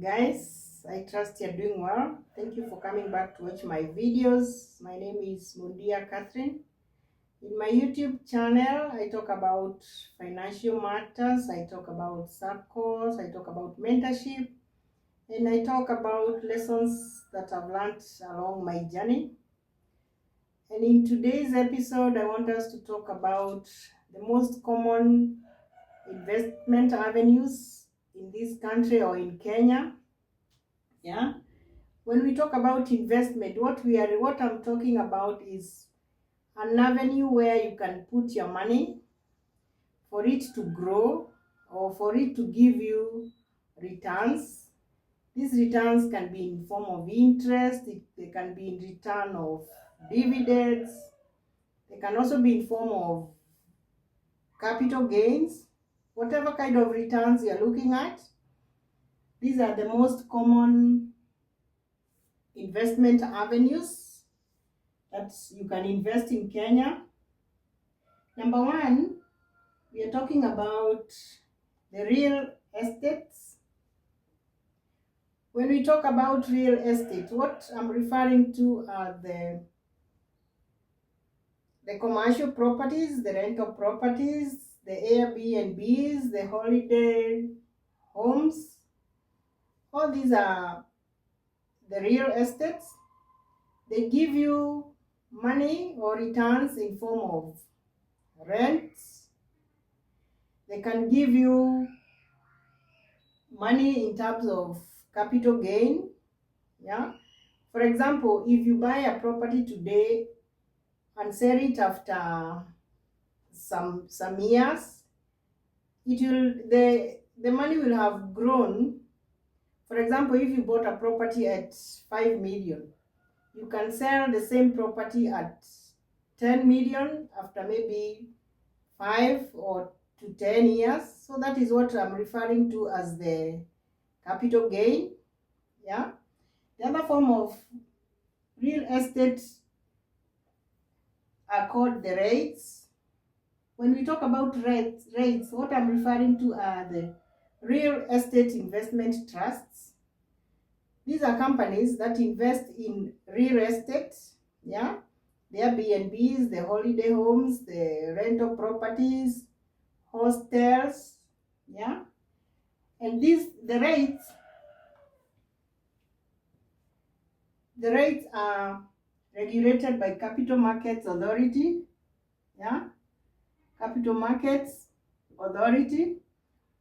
Guys, I trust you're doing well. Thank you for coming back to watch my videos. My name is Mundia Catherine. In my YouTube channel, I talk about financial matters, I talk about circles, I talk about mentorship, and I talk about lessons that I've learned along my journey. And in today's episode, I want us to talk about the most common investment avenues in this country or in Kenya. Yeah. When we talk about investment, what I'm talking about is an avenue where you can put your money for it to grow or for it to give you returns. These returns can be in form of interest, they can be in return of dividends, they can also be in form of capital gains. Whatever kind of returns you're looking at, these are the most common investment avenues that you can invest in Kenya. Number one, we are talking about the real estates. When we talk about real estate, what I'm referring to are the commercial properties, the rental properties, the Airbnbs, the holiday homes. All these are the real estates. They give you money or returns in form of rents. They can give you money in terms of capital gain. Yeah. For example, if you buy a property today and sell it after some years, it will the money will have grown. For example, if you bought a property at 5 million, you can sell the same property at 10 million after maybe 5 or to 10 years. So that is what I'm referring to as the capital gain. Yeah. The other form of real estate are called the rates. When we talk about rates, what I'm referring to are the real estate investment trusts. These are companies that invest in real estate, yeah, the Airbnbs, the holiday homes, the rental properties, hostels, yeah, and the rates are regulated by Capital Markets Authority, yeah, Capital Markets Authority,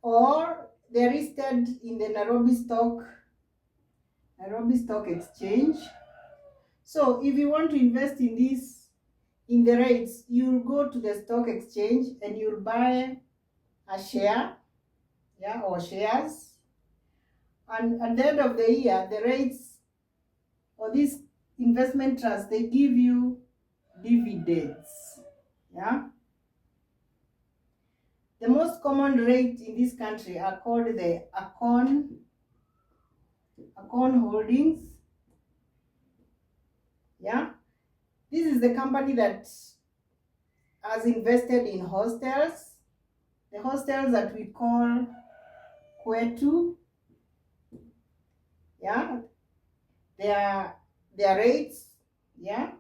or they're listed in the Nairobi Stock Exchange. So if you want to invest in the rates, you'll go to the stock exchange and you'll buy a share, yeah, or shares. And at the end of the year, the rates or these investment trusts, they give you dividends, yeah. The most common rate in this country are called the Akon Holdings, yeah. This is the company that has invested in hostels, the hostels that we call Kwetu, yeah, their rates, yeah.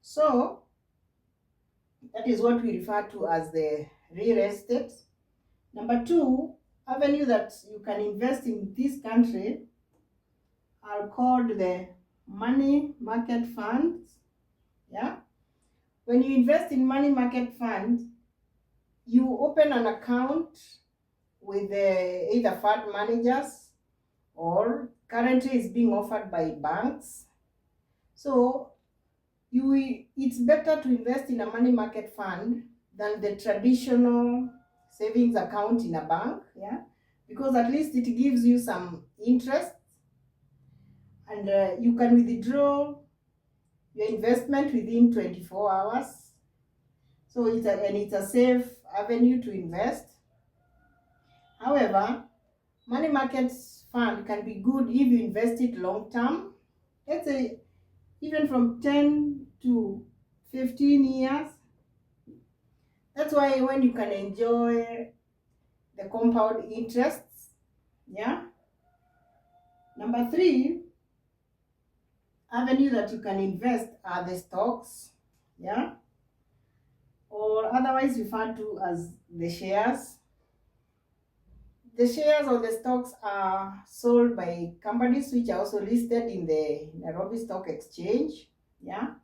So that is what we refer to as the real estate. Number two avenue that you can invest in this country are called the money market funds, yeah. When you invest in money market funds, you open an account with either fund managers or currently is being offered by banks. So it's better to invest in a money market fund than the traditional savings account in a bank, yeah, because at least it gives you some interest, and you can withdraw your investment within 24 hours. So it's a safe avenue to invest. However, money market fund can be good if you invest it long term. Let's say even from 10 to 15 years. That's why when you can enjoy the compound interests, yeah. Number three avenue that you can invest are the stocks, yeah, or otherwise referred to as the shares. The shares or the stocks are sold by companies which are also listed in the Nairobi Stock Exchange, yeah,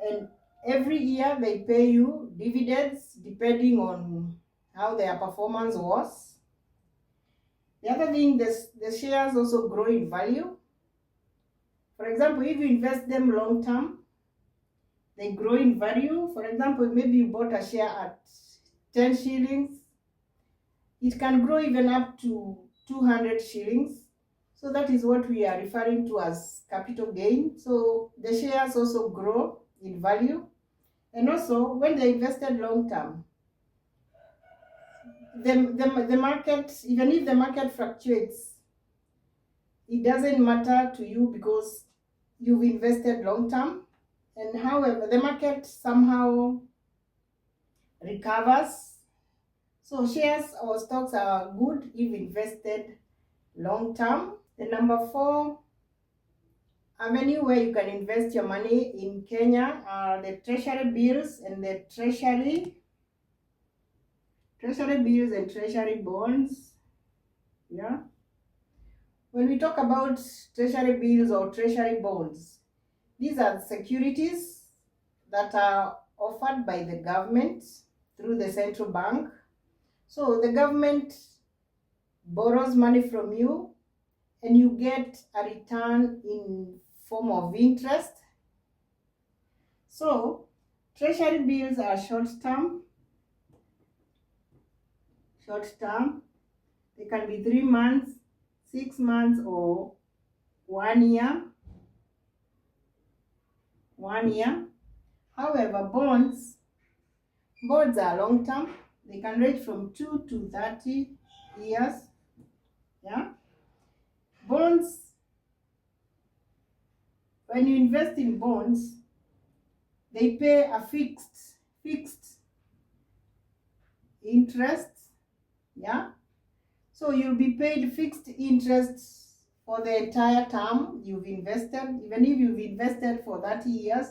and every year they pay you dividends depending on how their performance was. The other thing, the shares also grow in value. For example, if you invest them long term, they grow in value. For example, maybe you bought a share at 10 shillings, it can grow even up to 200 shillings. So that is what we are referring to as capital gain. So the shares also grow in value. And also, when they're invested long term, the market, even if the market fluctuates, it doesn't matter to you because you've invested long term. And however, the market somehow recovers. So shares or stocks are good if invested long term. The number four avenue where you can invest your money in Kenya are the treasury bills and the treasury bills and treasury bonds. Yeah. When we talk about treasury bills or treasury bonds, these are securities that are offered by the government through the central bank. So the government borrows money from you and you get a return in form of interest. So treasury bills are short term. They can be 3 months, 6 months, or 1 year. However, bonds are long term. They can range from 2 to 30 years. Yeah. Bonds, when you invest in bonds, they pay a fixed interest. Yeah. So you'll be paid fixed interest for the entire term you've invested. Even if you've invested for 30 years,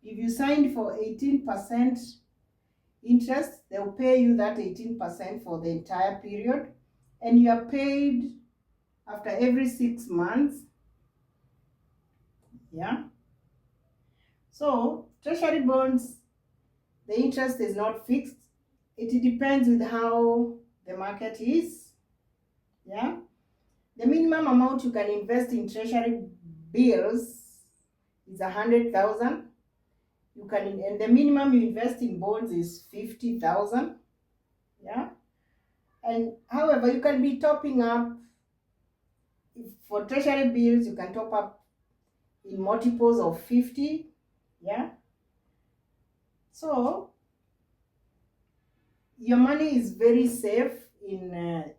if you signed for 18% interest, they'll pay you that 18% for the entire period. And you are paid after every 6 months. Yeah. So treasury bonds, the interest is not fixed. It depends with how the market is. Yeah. The minimum amount you can invest in treasury bills is 100,000. You can, and the minimum you invest in bonds is 50,000. Yeah. And however, you can be topping up. For treasury bills, you can top up in multiples of 50. Yeah. So your money is very safe in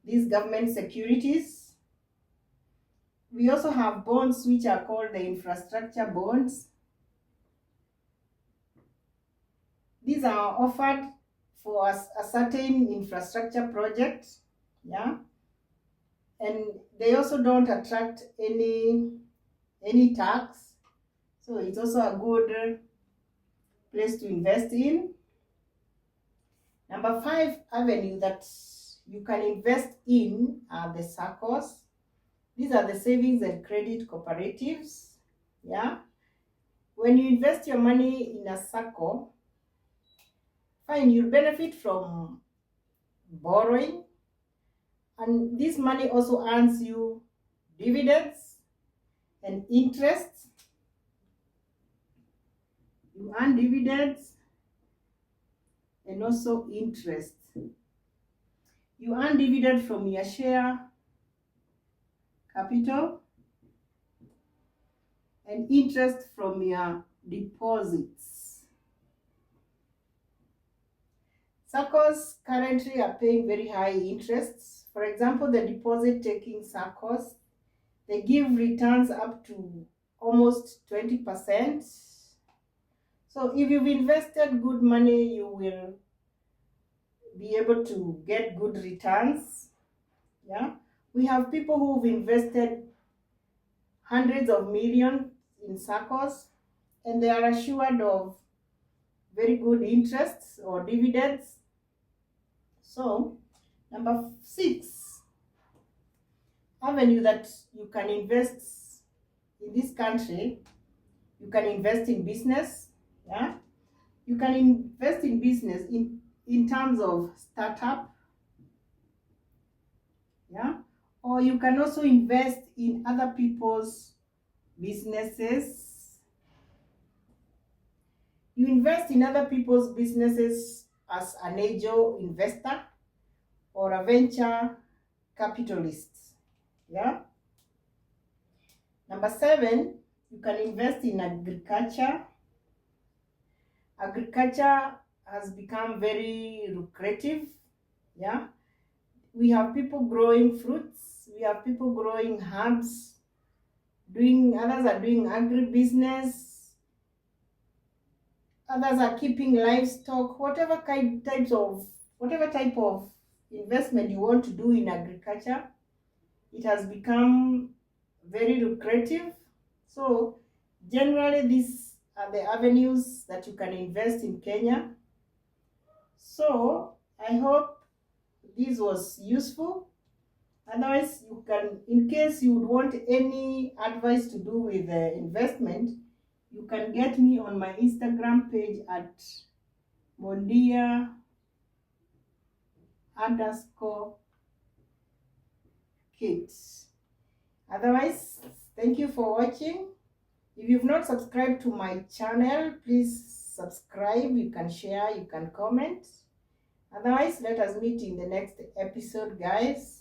these government securities. We also have bonds which are called the infrastructure bonds. These are offered for a certain infrastructure project. Yeah. And they also don't attract any tax. So it's also a good place to invest in. Number five avenue that you can invest in are the SACCOs. These are the savings and credit cooperatives. Yeah. When you invest your money in a SACCO, fine, you'll benefit from borrowing, and this money also earns you dividends and interest. You earn dividends and also interest. You earn dividend from your share capital and interest from your deposits. SACCOs currently are paying very high interests. For example, the deposit taking SACCOs, they give returns up to almost 20%. So if you've invested good money, you will be able to get good returns. Yeah. We have people who've invested hundreds of millions in circles, and they are assured of very good interests or dividends. So, number 6 avenue that you can invest in this country, you can invest in business. Yeah, you can invest in business in terms of startup. Yeah, or you can also invest in other people's businesses. You invest in other people's businesses as an angel investor or a venture capitalist. Yeah. Number 7, you can invest in agriculture. Agriculture has become very lucrative. Yeah. We have people growing fruits, we have people growing herbs, others are doing agribusiness, others are keeping livestock, whatever type of investment you want to do in agriculture, it has become very lucrative. So generally these are the avenues that you can invest in Kenya. So I hope this was useful. Otherwise, you can, in case you would want any advice to do with the investment, you can get me on my Instagram page at Mondia underscore kids. Otherwise, thank you for watching. If you've not subscribed to my channel, please subscribe. You can share, you can comment. Otherwise, let us meet in the next episode, guys.